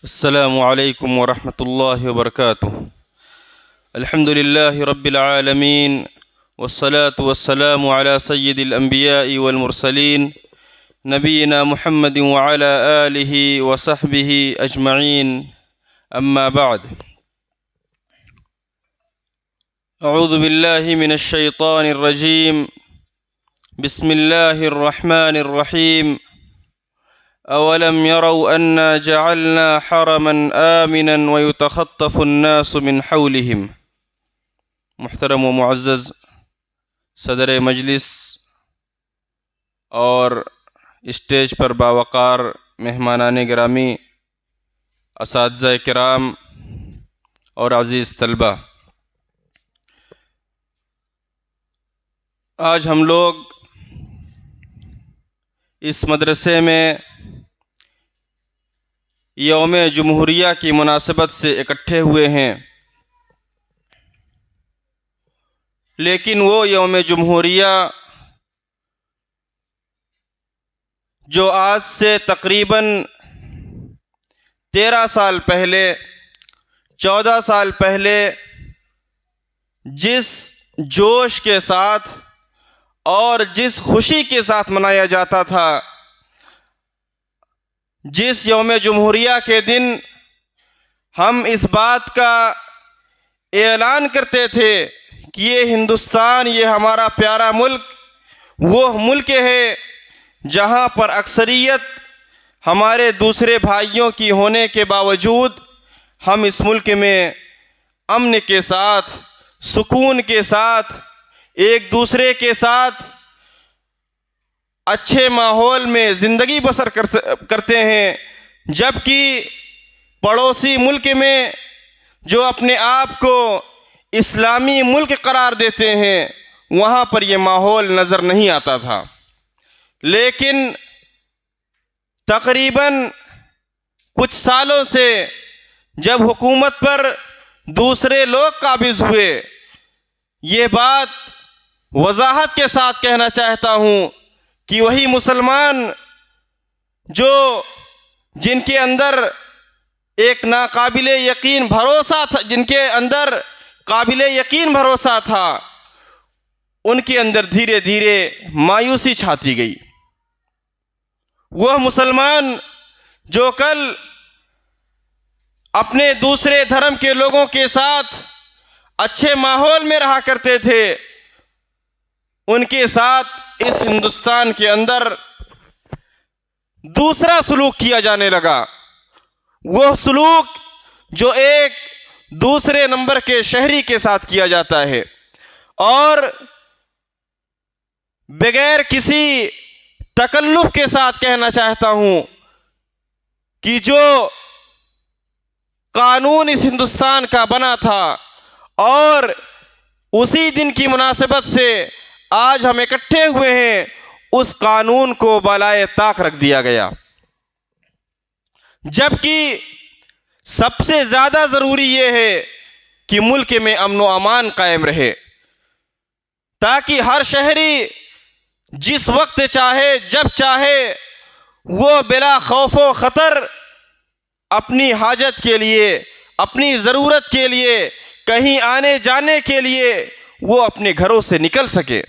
السلام علیکم ورحمۃ اللہ وبرکاتہ۔ الحمد للہ رب العالمین والصلاة والسلام علی سید الانبیاء والمرسلین نبینا محمد وعلی آلہ وصحبہ اجمعین، اما بعد۔ اعوذ باللہ من الشیطان الرجیم، بسم اللہ الرحمن الرحیم۔ اولم يروا انا جعلنا حرما آمنا ويتخطف الناس من حولهم۔ محترم و معزز صدر مجلس اور اسٹیج پر باوقار مہمانان گرامی، اساتذہ کرام اور عزیز طلبہ، آج ہم لوگ اس مدرسے میں یوم جمہوریہ کی مناسبت سے اکٹھے ہوئے ہیں، لیکن وہ یوم جمہوریہ جو آج سے تقریباً 13 سال پہلے، 14 سال پہلے جس جوش کے ساتھ اور جس خوشی کے ساتھ منایا جاتا تھا، جس یوم جمہوریہ کے دن ہم اس بات کا اعلان کرتے تھے کہ یہ ہندوستان، یہ ہمارا پیارا ملک، وہ ملک ہے جہاں پر اکثریت ہمارے دوسرے بھائیوں کی ہونے کے باوجود ہم اس ملک میں امن کے ساتھ، سکون کے ساتھ، ایک دوسرے کے ساتھ اچھے ماحول میں زندگی بسر کرتے ہیں، جبکہ پڑوسی ملک میں جو اپنے آپ کو اسلامی ملک قرار دیتے ہیں، وہاں پر یہ ماحول نظر نہیں آتا تھا۔ لیکن تقریباً کچھ سالوں سے جب حکومت پر دوسرے لوگ قابض ہوئے، یہ بات وضاحت کے ساتھ کہنا چاہتا ہوں کہ وہی مسلمان جن کے اندر ایک ناقابل یقین بھروسہ تھا، جن کے اندر قابل یقین بھروسہ تھا، ان کے اندر دھیرے دھیرے مایوسی چھاتی گئی۔ وہ مسلمان جو کل اپنے دوسرے دھرم کے لوگوں کے ساتھ اچھے ماحول میں رہا کرتے تھے، ان کے ساتھ اس ہندوستان کے اندر دوسرا سلوک کیا جانے لگا، وہ سلوک جو ایک دوسرے نمبر کے شہری کے ساتھ کیا جاتا ہے، اور بغیر کسی تکلف کے ساتھ کہنا چاہتا ہوں کہ جو قانون اس ہندوستان کا بنا تھا، اور اسی دن کی مناسبت سے آج ہم اکٹھے ہوئے ہیں، اس قانون کو بالائے طاق رکھ دیا گیا، جبکہ سب سے زیادہ ضروری یہ ہے کہ ملک میں امن و امان قائم رہے، تاکہ ہر شہری جس وقت چاہے، جب چاہے، وہ بلا خوف و خطر اپنی حاجت کے لیے، اپنی ضرورت کے لیے، کہیں آنے جانے کے لیے وہ اپنے گھروں سے نکل سکے۔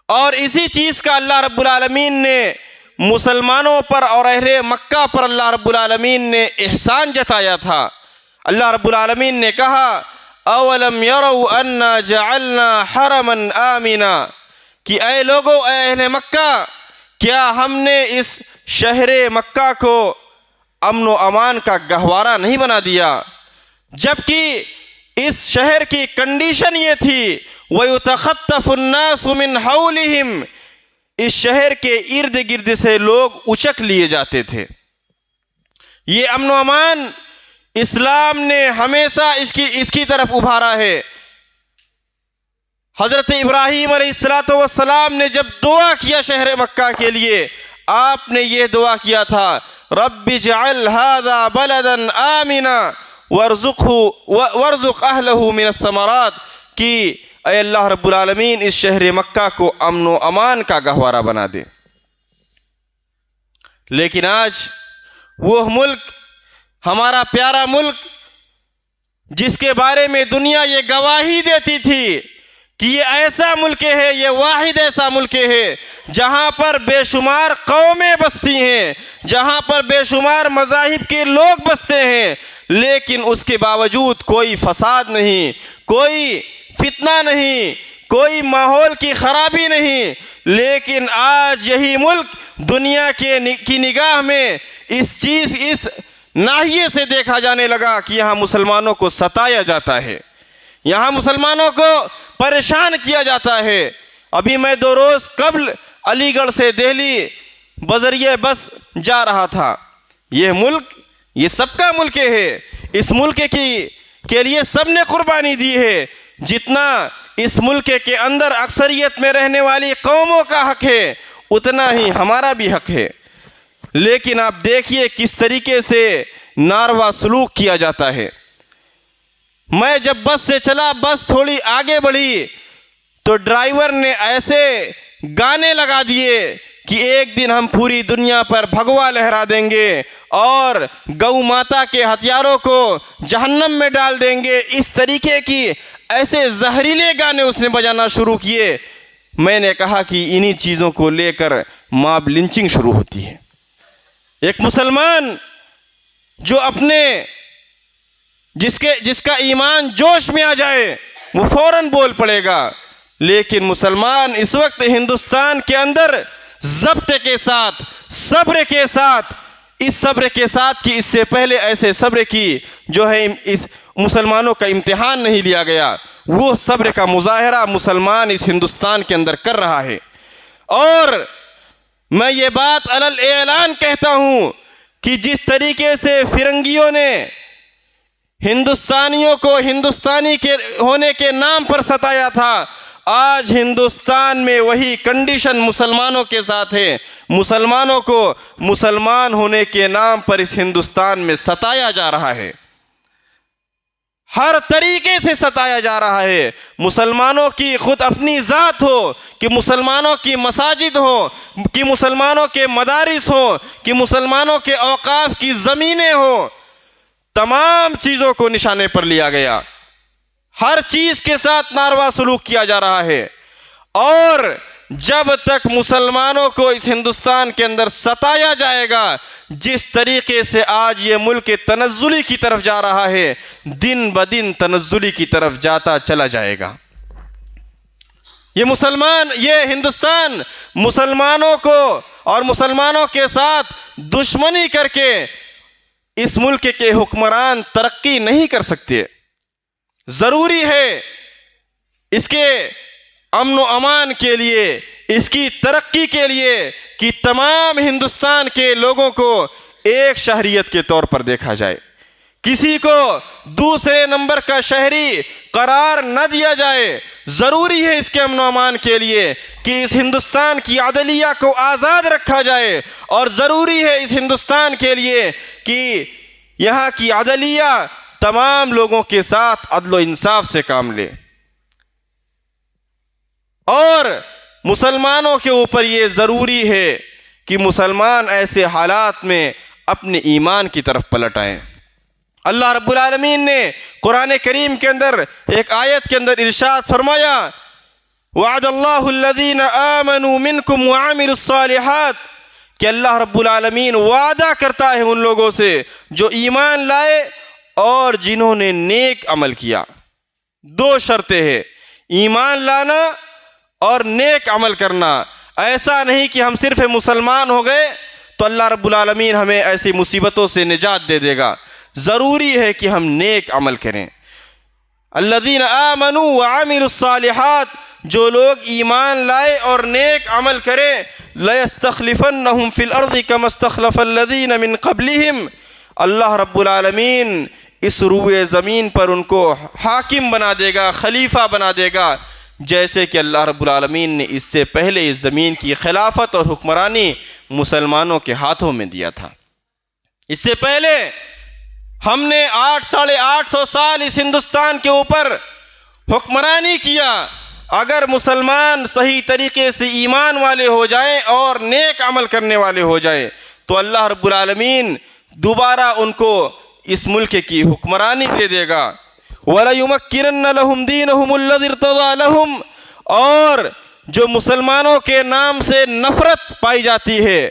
اور اسی چیز کا اللہ رب العالمین نے مسلمانوں پر اور اہل مکہ پر اللہ رب العالمین نے احسان جتایا تھا۔ اللہ رب العالمین نے کہا، اولم یروا انا جعلنا حرما آمنا، کہ اے لوگو، اے اہل مکہ، کیا ہم نے اس شہر مکہ کو امن و امان کا گہوارہ نہیں بنا دیا؟ جبکہ اس شہر کی کنڈیشن یہ تھی، وَيُتَخَطَّفُ النَّاسُ مِنْ حَوْلِهِمْ، اس شہر کے ارد گرد سے لوگ اچک لیے جاتے تھے۔ یہ امن و امان اسلام نے ہمیشہ اس کی طرف ابھارا ہے۔ حضرت ابراہیم علیہ السلام نے جب دعا کیا شہر مکہ کے لیے، آپ نے یہ دعا کیا تھا، رب اجعل هذا بلدا آمنا وارزق اہلہ من الثمرات، کہ اے اللہ رب العالمین اس شہر مکہ کو امن و امان کا گہوارہ بنا دے۔ لیکن آج وہ ملک، ہمارا پیارا ملک جس کے بارے میں دنیا یہ گواہی دیتی تھی کہ یہ ایسا ملک ہے، یہ واحد ایسا ملک ہے جہاں پر بے شمار قومیں بستی ہیں، جہاں پر بے شمار مذاہب کے لوگ بستے ہیں، لیکن اس کے باوجود کوئی فساد نہیں، کوئی فتنہ نہیں، کوئی ماحول کی خرابی نہیں۔ لیکن آج یہی ملک دنیا کی نگاہ میں اس ناحیے سے دیکھا جانے لگا کہ یہاں مسلمانوں کو ستایا جاتا ہے، یہاں مسلمانوں کو پریشان کیا جاتا ہے۔ ابھی میں 2 روز قبل علی گڑھ سے دہلی بذریعہ بس جا رہا تھا۔ یہ ملک یہ سب کا ملک ہے، اس ملک کے لیے سب نے قربانی دی ہے۔ جتنا اس ملک کے اندر اکثریت میں رہنے والی قوموں کا حق ہے اتنا ہی ہمارا بھی حق ہے، لیکن آپ دیکھیے کس طریقے سے ناروا سلوک کیا جاتا ہے۔ میں جب بس سے چلا، بس تھوڑی آگے بڑھی تو ڈرائیور نے ایسے گانے لگا دیے کہ ایک دن ہم پوری دنیا پر بھگوا لہرا دیں گے اور گو ماتا کے ہتھیاروں کو جہنم میں ڈال دیں گے۔ اس طریقے کی ایسے زہریلے گانے اس نے بجانا شروع کیے۔ میں نے کہا کہ انہی چیزوں کو لے کر ماب لنچنگ شروع ہوتی ہے۔ ایک مسلمان جو اپنے جس کا ایمان جوش میں آ جائے وہ فوراً بول پڑے گا، لیکن مسلمان اس وقت ہندوستان کے اندر ضبط کے ساتھ، صبر کے ساتھ، اس صبر کے ساتھ کہ اس سے پہلے ایسے صبر کی جو ہے اس مسلمانوں کا امتحان نہیں لیا گیا، وہ صبر کا مظاہرہ مسلمان اس ہندوستان کے اندر کر رہا ہے۔ اور میں یہ بات علی اعلان کہتا ہوں کہ جس طریقے سے فرنگیوں نے ہندوستانیوں کو ہندوستانی کے ہونے کے نام پر ستایا تھا، آج ہندوستان میں وہی کنڈیشن مسلمانوں کے ساتھ ہے۔ مسلمانوں کو مسلمان ہونے کے نام پر اس ہندوستان میں ستایا جا رہا ہے، ہر طریقے سے ستایا جا رہا ہے۔ مسلمانوں کی خود اپنی ذات ہو، کہ مسلمانوں کی مساجد ہوں، کہ مسلمانوں کے مدارس ہوں، کہ مسلمانوں کے اوقاف کی زمینیں ہوں، تمام چیزوں کو نشانے پر لیا گیا، ہر چیز کے ساتھ ناروا سلوک کیا جا رہا ہے۔ اور جب تک مسلمانوں کو اس ہندوستان کے اندر ستایا جائے گا، جس طریقے سے آج یہ ملک تنزلی کی طرف جا رہا ہے، دن بدن تنزلی کی طرف جاتا چلا جائے گا۔ یہ ہندوستان مسلمانوں کو اور مسلمانوں کے ساتھ دشمنی کر کے اس ملک کے حکمران ترقی نہیں کر سکتے۔ ضروری ہے اس کے امن و امان کے لیے، اس کی ترقی کے لیے کہ تمام ہندوستان کے لوگوں کو ایک شہریت کے طور پر دیکھا جائے، کسی کو دوسرے نمبر کا شہری قرار نہ دیا جائے۔ ضروری ہے اس کے امن و امان کے لیے کہ اس ہندوستان کی عدلیہ کو آزاد رکھا جائے، اور ضروری ہے اس ہندوستان کے لیے کہ یہاں کی عدلیہ تمام لوگوں کے ساتھ عدل و انصاف سے کام لے۔ اور مسلمانوں کے اوپر یہ ضروری ہے کہ مسلمان ایسے حالات میں اپنے ایمان کی طرف پلٹ آئیں۔ اللہ رب العالمین نے قرآن کریم کے اندر ایک آیت کے اندر ارشاد فرمایا، وعد اللہ الذین آمنوا منکم وعملوا الصالحات، کہ اللہ رب العالمین وعدہ کرتا ہے ان لوگوں سے جو ایمان لائے اور جنہوں نے نیک عمل کیا۔ 2 شرطیں ہیں، ایمان لانا اور نیک عمل کرنا۔ ایسا نہیں کہ ہم صرف مسلمان ہو گئے تو اللہ رب العالمین ہمیں ایسی مصیبتوں سے نجات دے دے گا، ضروری ہے کہ ہم نیک عمل کریں۔ الذین آمنوا وعملوا الصالحات، جو لوگ ایمان لائے اور نیک عمل کریں، لَيَسْتَخْلِفَنَّهُمْ فِي الْأَرْضِ كَمَا اسْتَخْلَفَ الَّذِينَ مِنْ قَبْلِهِمْ، اللہ رب العالمین اس روئے زمین پر ان کو حاکم بنا دے گا، خلیفہ بنا دے گا، جیسے کہ اللہ رب العالمین نے اس سے پہلے اس زمین کی خلافت اور حکمرانی مسلمانوں کے ہاتھوں میں دیا تھا۔ اس سے پہلے ہم نے 800 سال اس ہندوستان کے اوپر حکمرانی کیا۔ اگر مسلمان صحیح طریقے سے ایمان والے ہو جائیں اور نیک عمل کرنے والے ہو جائیں تو اللہ رب العالمین دوبارہ ان کو اس ملک کی حکمرانی دے دے گا۔ وَلَيُمَكِّنَنَّ لَهُمْ دِينَهُمُ الَّذِي ارْتَضَىٰ لَهُمْ، اور جو مسلمانوں کے نام سے نفرت پائی جاتی ہے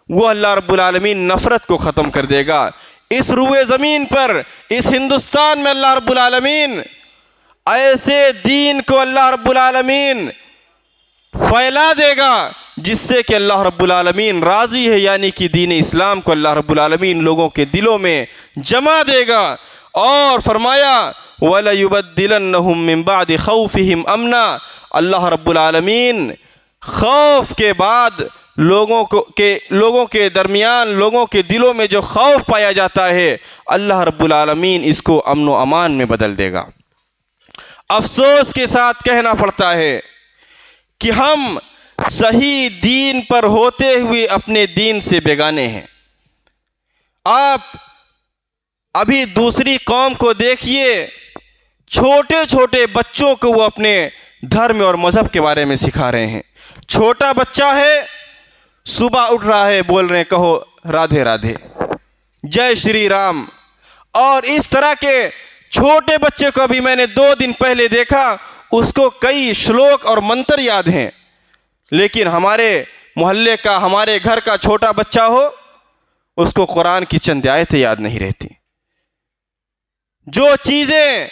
وہ اللہ رب العالمین نفرت کو ختم کر دے گا۔ اس روئے زمین پر، اس ہندوستان میں اللہ رب العالمین ایسے دین کو اللہ رب العالمین پھیلا دے گا جس سے کہ اللہ رب العالمین راضی ہے، یعنی کہ دین اسلام کو اللہ رب العالمین لوگوں کے دلوں میں جما دے گا۔ اور فرمایا وَلَيُبَدِّلَنَّهُم مِّن بَعْدِ خَوْفِهِمْ أَمْنًا، اللہ رب العالمین خوف کے بعد لوگوں کے درمیان، لوگوں کے دلوں میں جو خوف پایا جاتا ہے، اللہ رب العالمین اس کو امن و امان میں بدل دے گا۔ افسوس کے ساتھ کہنا پڑتا ہے کہ ہم صحیح دین پر ہوتے ہوئے اپنے دین سے بیگانے ہیں۔ آپ ابھی دوسری قوم کو دیکھیے، چھوٹے چھوٹے بچوں کو وہ اپنے دھرم اور مذہب کے بارے میں سکھا رہے ہیں۔ چھوٹا بچہ ہے، صبح اٹھ رہا ہے، بول رہے ہیں کہو رادھے رادھے، جے شری رام۔ اور اس طرح کے چھوٹے بچے کو ابھی میں نے 2 دن پہلے دیکھا، اس کو کئی شلوک اور منتر یاد ہیں، لیکن ہمارے محلے کا، ہمارے گھر کا چھوٹا بچہ ہو، اس کو قرآن کی چند آیتیں یاد نہیں رہتی۔ جو چیزیں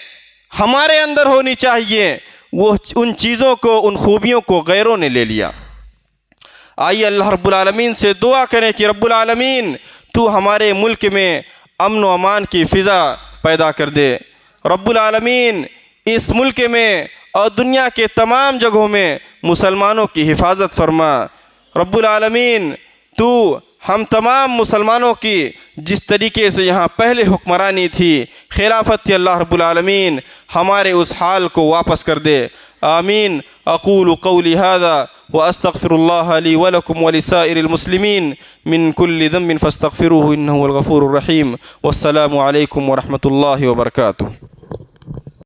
ہمارے اندر ہونی چاہیے وہ ان چیزوں کو، ان خوبیوں کو غیروں نے لے لیا۔ آئیے اللہ رب العالمین سے دعا کریں کہ رب العالمین تو ہمارے ملک میں امن و امان کی فضا پیدا کر دے۔ رب العالمین اس ملک میں اور دنیا کے تمام جگہوں میں مسلمانوں کی حفاظت فرما۔ رب العالمین تو ہم تمام مسلمانوں کی جس طریقے سے یہاں پہلے حکمرانی تھی، خلافت تھی، اللہ رب العالمین ہمارے اس حال کو واپس کر دے۔ آمین۔ اقول قولی ھذا واستغفر اللہ لی ولکم ولسائر المسلمین من کل ذنب فاستغفروہ انہ هو الغفور الرحیم۔ والسلام علیکم ورحمۃ اللہ وبرکاتہ۔